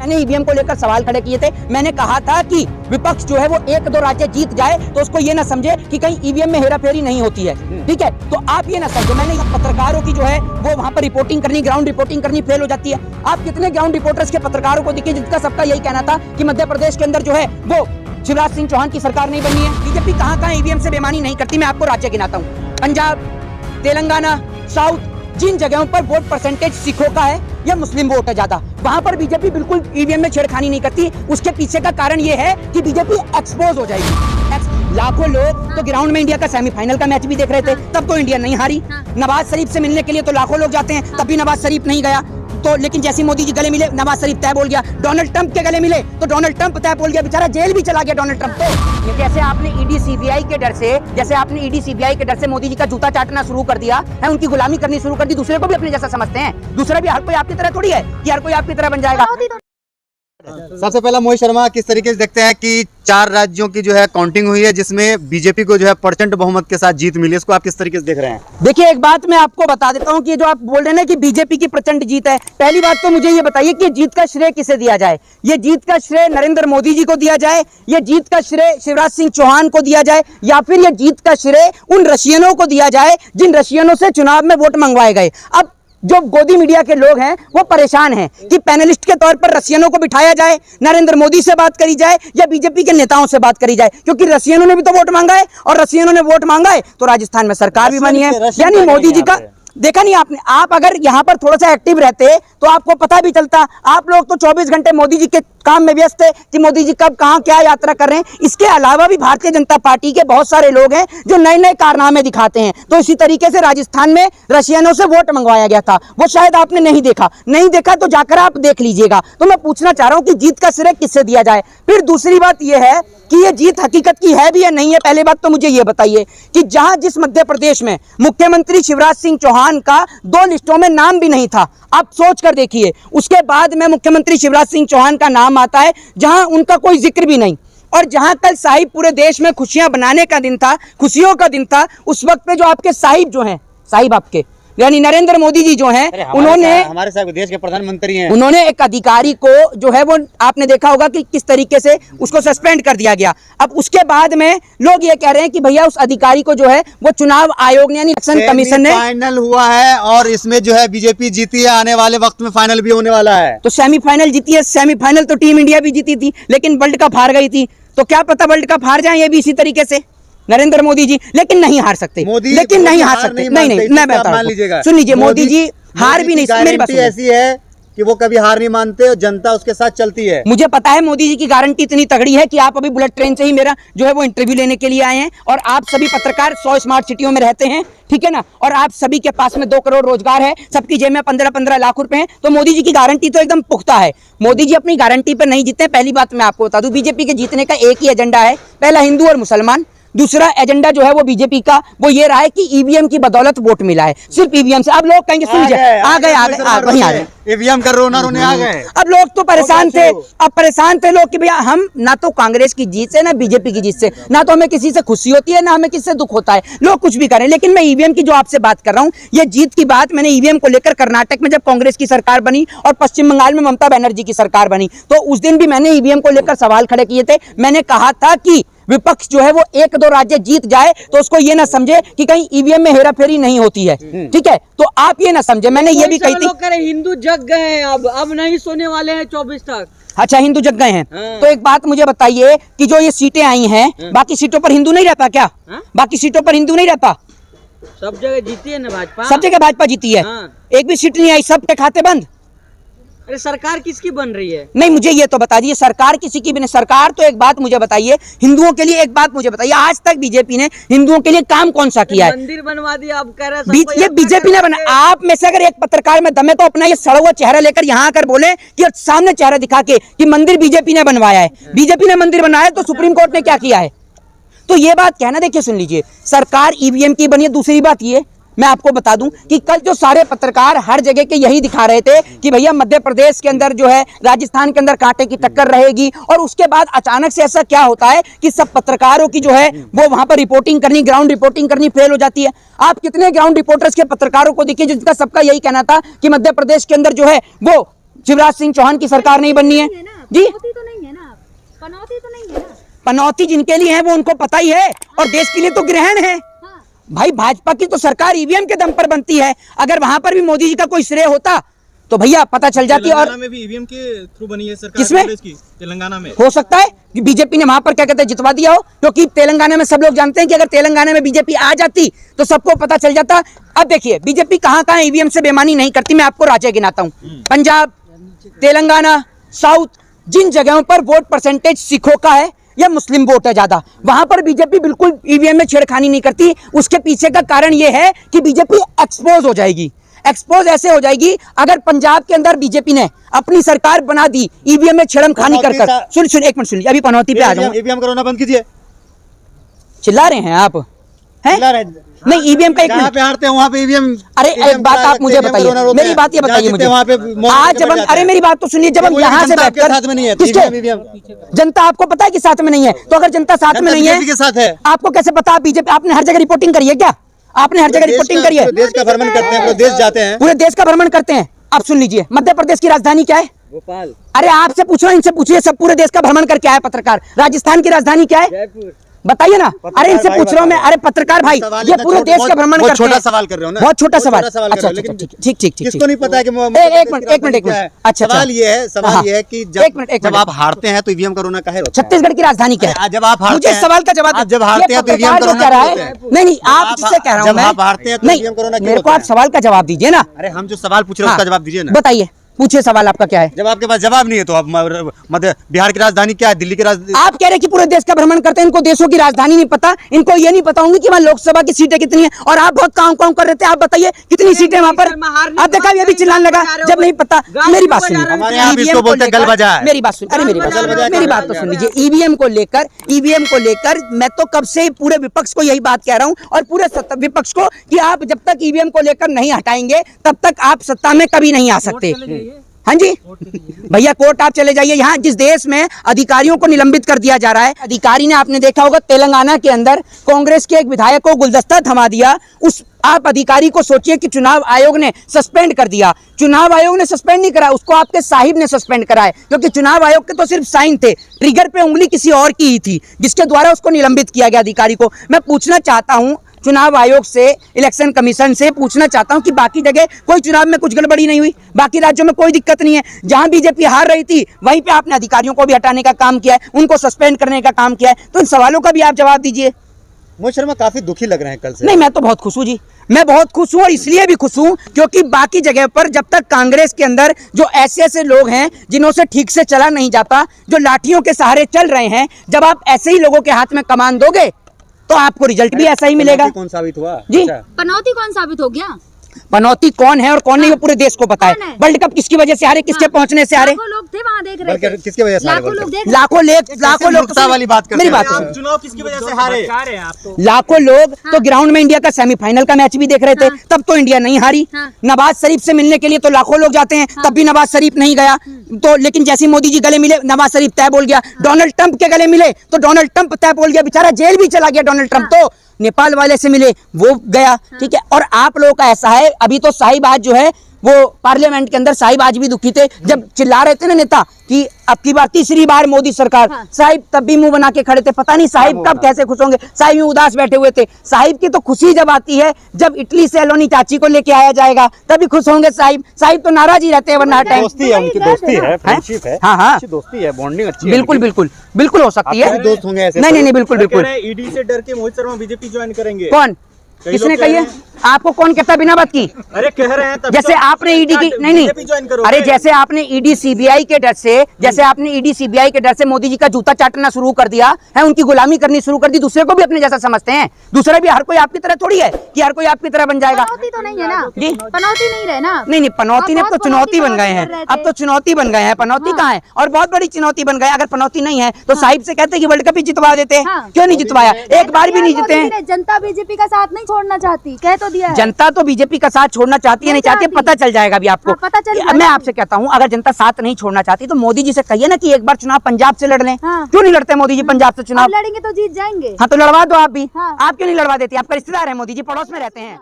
मैंने ईवीएम को लेकर सवाल खड़े किए थे। मैंने कहा था कि विपक्ष जो है वो एक दो राज्य जीत जाए तो उसको ये ना समझे कि कहीं ईवीएम में हेराफेरी नहीं होती है, ठीक है। तो आप ये ना समझे, मैंने पत्रकारों की जो है वो वहां पर रिपोर्टिंग करनी, ग्राउंड रिपोर्टिंग करनी फेल हो जाती है। आप कितने ग्राउंड रिपोर्टर्स के पत्रकारों को देखिए जिनका सबका यही कहना था कि मध्य प्रदेश के अंदर जो है वो शिवराज सिंह चौहान की सरकार नहीं बननी है। बीजेपी कहाँ ईवीएम से बेईमानी नहीं करती। मैं आपको राज्य गिनाता हूँ, पंजाब, तेलंगाना, साउथ, जिन जगहों पर वोट परसेंटेज सिखों का है या मुस्लिम वोट है ज्यादा, वहां पर बीजेपी बिल्कुल ईवीएम में छेड़खानी नहीं करती। उसके पीछे का कारण ये है कि बीजेपी एक्सपोज हो जाएगी। लाखों लोग तो ग्राउंड में इंडिया का सेमीफाइनल का मैच भी देख रहे थे, तब तो इंडिया नहीं हारी। नवाज शरीफ से मिलने के लिए तो लाखों लोग जाते हैं, तब भी नवाज शरीफ नहीं गया। तो लेकिन जैसे मोदी जी गले मिले, नवाज शरीफ तय बोल गया। डोनाल्ड ट्रंप के गले मिले तो डोनाल्ड ट्रंप तय बोल गया, बेचारा जेल भी चला गया डोनाल्ड ट्रंप। तो जैसे आपने ईडी सीबीआई के डर से मोदी जी का जूता चाटना शुरू कर दिया है, उनकी गुलामी करनी शुरू कर दी, दूसरे को भी अपने जैसा समझते हैं। दूसरा भी हर कोई आपकी तरह थोड़ी है कि हर कोई आपकी तरह बन जाएगा। सबसे पहला मोहित शर्मा, किस तरीके से देखते हैं कि 4 राज्यों की जो है काउंटिंग हुई है जिसमें बीजेपी को जो है प्रचंड बहुमत के साथ जीत मिली, इसको आप किस तरीके से देख रहे हैं? देखिए, एक बात मैं आपको बता देता हूं कि जो आप बोल रहे हैं ना कि बीजेपी की प्रचंड जीत है, पहली बात तो मुझे ये बताइए कि जीत का श्रेय किसे दिया जाए? ये जीत का श्रेय नरेंद्र मोदी जी को दिया जाए, ये जीत का श्रेय शिवराज सिंह चौहान को दिया जाए, या फिर ये जीत का श्रेय उन रशियनों को दिया जाए जिन रशियनों से चुनाव में वोट मंगवाए गए? अब जो गोदी मीडिया के लोग हैं वो परेशान हैं कि पैनलिस्ट के तौर पर रशियनों को बिठाया जाए, नरेंद्र मोदी से बात करी जाए या बीजेपी के नेताओं से बात करी जाए, क्योंकि रशियनों ने भी तो वोट मांगा है, और रशियनों ने वोट मांगा है तो राजस्थान में सरकार भी बनी है। यानी मोदी जी का देखा नहीं आपने? आप अगर यहाँ पर थोड़ा सा एक्टिव रहते तो आपको पता भी चलता। आप लोग तो 24 घंटे मोदी जी के काम में व्यस्त है कि मोदी जी कब कहाँ क्या यात्रा कर रहे हैं। इसके अलावा भी भारतीय जनता पार्टी के बहुत सारे लोग हैं जो नए नए कारनामे दिखाते हैं। तो इसी तरीके से राजस्थान में रशियनों से वोट मंगवाया गया था, वो शायद आपने नहीं देखा तो जाकर आप देख लीजिएगा। तो मैं पूछना चाह रहा हूँ कि जीत का श्रेय किससे दिया जाए? फिर दूसरी बात यह है कि ये जीत हकीकत की है भी या नहीं है। पहले बात तो मुझे ये बताइए कि जहां जिस मध्य प्रदेश में मुख्यमंत्री शिवराज सिंह चौहान का 2 लिस्टों में नाम भी नहीं था, आप सोच कर देखिए, उसके बाद में मुख्यमंत्री शिवराज सिंह चौहान का नाम आता है जहां उनका कोई जिक्र भी नहीं। और जहां कल साहिब पूरे देश में खुशियां बनाने का दिन था, खुशियों का दिन था, उस वक्त पे जो आपके साहिब जो हैं, साहिब आपके यानी नरेंद्र मोदी जी जो हैं, उन्होंने हमारे साहब देश के प्रधानमंत्री हैं, उन्होंने एक अधिकारी को जो है वो आपने देखा होगा कि किस तरीके से उसको सस्पेंड कर दिया गया। अब उसके बाद में लोग ये कह रहे हैं कि भैया उस अधिकारी को जो है वो चुनाव आयोग ने यानी इलेक्शन कमीशन ने फाइनल हुआ है और इसमें जो है बीजेपी जीती है, आने वाले वक्त में फाइनल भी होने वाला है। तो सेमीफाइनल जीती है, सेमीफाइनल तो टीम इंडिया भी जीती थी, लेकिन वर्ल्ड कप हार गई थी। तो क्या पता वर्ल्ड कप हार जाए ये भी इसी तरीके से नरेंद्र मोदी जी, लेकिन नहीं हार सकते, लेकिन नहीं हार सकते। नहीं मैं बता रहा हूं, सुन लीजिए, मोदी जी हार भी नहीं सकते। मेरी बात ऐसी है कि वो कभी हार नहीं मानते और जनता उसके साथ चलती है। मुझे पता है मोदी जी की गारंटी इतनी तगड़ी है कि आप अभी बुलेट ट्रेन से ही मेरा जो है वो इंटरव्यू लेने के लिए आए हैं, और आप सभी पत्रकार 100 स्मार्ट सिटियों में रहते हैं, ठीक है ना, और आप सभी के पास में 2 करोड़ रोजगार है, सबकी जेब में 15-15 लाख रुपए हैं। तो मोदी जी की गारंटी तो एकदम पुख्ता है। मोदी जी अपनी गारंटी पर नहीं जीते। पहली बात मैं आपको बता दूं, बीजेपी के जीतने का एक ही एजेंडा है, पहला हिंदू और मुसलमान, दूसरा एजेंडा जो है वो बीजेपी का वो ये रहा है कि ईवीएम की बदौलत वोट मिला है, सिर्फ ईवीएम से। अब लोग कहेंगे सुन लीजिए, आ गए वहीं आ गए ईवीएम कर रोना रोने आ गए। अब लोग तो परेशान थे, अब परेशान थे लोग कि भैया हम ना तो कांग्रेस की जीत से ना बीजेपी की जीत से, ना तो हमें किसी से खुशी होती है ना हमें किसी से दुख होता है, लोग कुछ भी करें। लेकिन मैं ईवीएम की जो आपसे बात कर रहा हूँ, ये जीत की बात मैंने ईवीएम को लेकर कर्नाटक में जब कांग्रेस की सरकार बनी और पश्चिम बंगाल में ममता बनर्जी की सरकार बनी, तो उस दिन भी मैंने ईवीएम को लेकर सवाल खड़े किए थे। मैंने कहा था कि विपक्ष जो है वो 1-2 राज्य जीत जाए तो उसको ये ना समझे कि कहीं ईवीएम में हेराफेरी नहीं होती है, ठीक है। तो आप ये ना समझे, मैंने ये भी कही थी। हिंदू जग गए हैं, अब नहीं सोने वाले हैं 24 तक। अच्छा, हिंदू जग गए हैं। तो एक बात मुझे बताइए कि जो ये सीटें आई हैं, बाकी सीटों पर हिंदू नहीं रहता क्या? बाकी सीटों पर हिंदू नहीं रहता? सब जगह जीती है ना भाजपा, सब जगह भाजपा जीती है। एक भी सीट नहीं आई, सब के खाते बंद। अरे सरकार किसकी बन रही है? नहीं, मुझे ये तो बता दीजिए, सरकार किसी की भी नहीं। सरकार तो एक बात मुझे बताइए, हिंदुओं के लिए एक बात मुझे बताइए, आज तक बीजेपी ने हिंदुओं के लिए काम कौन सा किया है? मंदिर बनवा दिया, आप कह रहे हैं ये बीजेपी ने बना। आप में से अगर एक पत्रकार में दम है तो अपना ये सड़ा हुआ चेहरा लेकर यहाँ आकर बोले कि सामने चेहरा दिखा के कि मंदिर बीजेपी ने बनवाया है। बीजेपी ने मंदिर बनाया तो सुप्रीम कोर्ट ने क्या किया है? तो ये बात कहना, देखिए सुन लीजिए, सरकार ईवीएम की बनी है। दूसरी बात ये मैं आपको बता दूं कि कल जो सारे पत्रकार हर जगह के यही दिखा रहे थे कि भैया मध्य प्रदेश के अंदर जो है राजस्थान के अंदर कांटे की टक्कर रहेगी, और उसके बाद अचानक से ऐसा क्या होता है कि सब पत्रकारों की जो है वो वहां पर रिपोर्टिंग करनी, ग्राउंड रिपोर्टिंग करनी फेल हो जाती है। आप कितने ग्राउंड रिपोर्टर्स के पत्रकारों को देखिए जिनका सबका यही कहना था कि मध्य प्रदेश के अंदर जो है वो शिवराज सिंह चौहान की सरकार नहीं बननी है जी। पनौती तो नहीं है ना, पनौती तो नहीं है ना। पनौती जिनके लिए है वो उनको पता ही है, और देश के लिए तो ग्रहण है भाई। भाजपा की तो सरकार ईवीएम के दम पर बनती है, अगर वहां पर भी मोदी जी का कोई श्रेय होता तो भैया पता चल जाती। और में भी ईवीएम के थ्रू बनी है सरकार, किसमें? कांग्रेस की तेलंगाना में। हो सकता है कि बीजेपी ने वहां पर क्या कहते हैं जितवा दिया हो, क्योंकि तेलंगाना में सब लोग जानते हैं कि अगर तेलंगाना में बीजेपी आ जाती तो सबको पता चल जाता। अब देखिए बीजेपी कहां कहां ईवीएम से बेईमानी नहीं करती, मैं आपको राज्य गिनाता हूं, पंजाब, तेलंगाना, साउथ, जिन जगहों पर वोट परसेंटेज सिखों का है या मुस्लिम वोट है ज्यादा, वहां पर बीजेपी बिल्कुल ईवीएम में छेड़खानी नहीं करती। उसके पीछे का कारण यह है कि बीजेपी एक्सपोज हो जाएगी। एक्सपोज ऐसे हो जाएगी अगर पंजाब के अंदर बीजेपी ने अपनी सरकार बना दी ईवीएम में छेड़खानी कर कर। सुन एक मिनट सुनिए, अभी पनौती पे आ जाऊं। ईवीएम करवाना बंद कीजिए। चिल्ला रहे हैं आप, हैं? नहीं ईवीएम का एक जहाँ पे हारते हैं वहाँ पे ईवीएम। अरे एक बात आप मुझे बताइए, मेरी बात ये बताइए मुझे, आज जब हम, अरे मेरी बात तो सुनिए, जब हम यहाँ से बैठकर साथ में नहीं है, किसके जनता आपको पता है कि साथ में नहीं है, तो अगर जनता साथ में नहीं है के साथ है, आपको कैसे पता? बीजेपी आपने हर जगह रिपोर्टिंग करी है क्या? आपने हर जगह रिपोर्टिंग करी है? देश का भ्रमण करते हैं, पूरे देश जाते हैं, पूरे देश का भ्रमण करते हैं। अब सुन लीजिए, मध्य प्रदेश की राजधानी क्या है? भोपाल। अरे आपसे पूछो, इनसे पूछिए, सब पूरे देश का भ्रमण करके आए पत्रकार। राजस्थान की राजधानी क्या है? जयपुर। बताइए ना। अरे इनसे पूछ रहा हूँ मैं, अरे पत्रकार भाई ये पूरे देश का भ्रमण करते हैं। छोटा सवाल कर रहे हो ना, बहुत छोटा सवाल। अच्छा लेकिन ठीक ठीक। किसको नहीं पता है कि एक मिनट। अच्छा सवाल ये है कि जब आप हारते हैं तो ईवीएम करवाना काहे होता है? छत्तीसगढ़ की राजधानी क्या है? जब आप हारते मुझे हैं, सवाल का जवाब, जब हारते हैं तो ईवीएम जो कह रहा है, नहीं आप जिससे कह रहा हूँ जब आप हारते हैं तो नहीं, ईवीएम करवाना क्यों मेरे को होता आप है? सवाल का जवाब दीजिए ना। अरे हम जो सवाल पूछ रहे हैं उसका जवाब दीजिए ना। बताइए, पूछिए सवाल आपका क्या है? जब आपके पास जवाब नहीं है तो आप मध्य बिहार की राजधानी क्या है, दिल्ली की राजधानी? आप कह रहे हैं कि पूरे देश का भ्रमण करते हैं, इनको देशों की राजधानी नहीं पता, इनको ये नहीं पता होंगे कि वहाँ लोकसभा की सीटें कितनी है, और आप बहुत काम कर रहे थे। आप बताइए कितनी सीटें वहाँ पर? आप देखा ये भी चिल्लाने लगा जब नहीं पता। मेरी बात सुनिए, हमारे यहाँ भी इसको बोलते हैं गलबजा है। मेरी बात सुन, अरे मेरी बात तो सुन लीजिए। ईवीएम को लेकर मैं तो कब से पूरे विपक्ष को यही बात कह रहा हूँ, और पूरे विपक्ष को, कि आप जब तक ईवीएम को लेकर नहीं हटाएंगे तब तक आप सत्ता में कभी नहीं आ सकते। हाँ जी भैया, कोर्ट आप चले जाइए। यहाँ जिस देश में अधिकारियों को निलंबित कर दिया जा रहा है, अधिकारी ने, आपने देखा होगा तेलंगाना के अंदर कांग्रेस के एक विधायक को गुलदस्ता थमा दिया। उस आप अधिकारी को सोचिए कि चुनाव आयोग ने सस्पेंड कर दिया। चुनाव आयोग ने सस्पेंड नहीं करा, उसको आपके साहिब ने सस्पेंड कराया, क्योंकि चुनाव आयोग के तो सिर्फ साइन थे, ट्रिगर पे उंगली किसी और की ही थी, जिसके द्वारा उसको निलंबित किया गया अधिकारी को। मैं पूछना चाहता हूं चुनाव आयोग से, इलेक्शन कमीशन से पूछना चाहता हूं कि बाकी जगह कोई चुनाव में कुछ गड़बड़ी नहीं हुई, बाकी राज्यों में कोई दिक्कत नहीं है। जहां बीजेपी हार रही थी वहीं पे आपने अधिकारियों को भी हटाने का काम किया है, उनको सस्पेंड करने का काम किया है। तो इन सवालों का भी आप जवाब दीजिए। मोहित शर्मा काफी दुखी लग रहे हैं कल से। नहीं, मैं तो बहुत खुश हूँ जी, मैं बहुत खुश हूँ, और इसलिए भी खुश हूँ क्योंकि बाकी जगह पर जब तक कांग्रेस के अंदर जो ऐसे लोग हैं जिन्हों से ठीक से चला नहीं जाता, जो लाठियों के सहारे चल रहे हैं, जब आप ऐसे ही लोगों के हाथ में कमान दोगे तो आपको रिजल्ट भी ऐसा ही मिलेगा। कौन साबित हुआ जी? पनौती कौन साबित हो गया? पनौती कौन है और कौन नहीं, वो पूरे देश को पता है। कौन है? वर्ल्ड कप किसकी वजह से हारे, किसके पहुंचने से हारे? लाखों लोग थे वहाँ देख रहे थे। किसकी वजह से हारे? लाखों लोग देख लाखों लोग मूर्खता वाली बात करते मेरी हैं। बात आप सुनो। चुनाव किसकी वजह से हारे? लाखों लोग तो ग्राउंड में इंडिया का सेमीफाइनल का मैच भी देख रहे थे, तब तो इंडिया नहीं हारी। हाँ। नवाज शरीफ से मिलने के लिए तो लाखों लोग जाते हैं, तब भी नवाज शरीफ नहीं गया। तो लेकिन जैसे ही मोदी जी गले मिले, नवाज शरीफ तय बोल गया। डोनाल्ड ट्रंप के गले मिले तो डोनाल्ड ट्रंप तय बोल गया, बेचारा जेल भी चला गया डोनाल्ड ट्रंप। तो नेपाल वाले से मिले, वो गया, ठीक है। और आप लोगों का ऐसा है, अभी तो साहिब आज जो है वो पार्लियामेंट के अंदर, साहिब आज भी दुखी थे जब चिल्ला रहे थे ना नेता कि अब की बार तीसरी बार मोदी सरकार। साहिब तब भी मुंह बना के खड़े थे, पता नहीं साहिब कब कैसे खुश होंगे। साहिब भी उदास बैठे हुए थे। साहिब की तो खुशी जब आती है जब इटली से अलोनी चाची को लेके आया जाएगा, तभी खुश होंगे साहिब। साहिब तो नाराज ही रहते हैं वरना हर टाइम। दोस्ती है, उनकी दोस्ती है, फ्रेंडशिप है। हाँ अच्छी दोस्ती है, बॉन्डिंग अच्छी है। बिल्कुल हो सकती है। दोस्त होंगे ऐसे? नहीं बिल्कुल। ईडी से डर के मोहित शर्मा बीजेपी ज्वाइन करेंगे। कौन, किसने कही है? आपको कौन कहता बिना बात की? अरे कह रहे हैं जैसे आपने ईडी की नहीं, अरे जैसे आपने ईडी सीबीआई के डर से, मोदी जी का जूता चाटना शुरू कर दिया है, उनकी गुलामी करनी शुरू कर दी, दूसरे को भी अपने जैसा समझते हैं। दूसरा भी हर कोई आपकी तरह थोड़ी है कि हर कोई आपकी तरह बन जाएगा। पनौती तो नहीं है ना जी? पनौती नहीं रहे ना। नहीं पनौती ने तो चुनौती बन गए हैं, अब तो चुनौती बन गए हैं। पनौती कहाँ है, और बहुत बड़ी चुनौती बन गए। अगर पनौती नहीं है तो साहिब से कहते कि वर्ल्ड कप ही जितवा देते, क्यों नहीं जितवाया? एक बार भी नहीं जीते हैं। जनता बीजेपी का साथ नहीं छोड़ना चाहती, कह तो दिया है। जनता तो बीजेपी का साथ छोड़ना चाहती है, नहीं चाहती, पता चल जाएगा अभी आपको। पता चल जाएगा। मैं आपसे कहता हूँ, अगर जनता साथ नहीं छोड़ना चाहती तो मोदी जी से कहिए ना कि एक बार चुनाव पंजाब से लड़ लें। क्यों नहीं लड़ते मोदी जी पंजाब से चुनाव? लड़ेंगे तो जीत जाएंगे। हाँ तो लड़वा दो आप भी। हाँ। आप क्यों नहीं लड़वा देती? आपका रिश्तेदार है मोदी जी, पड़ोस में रहते हैं।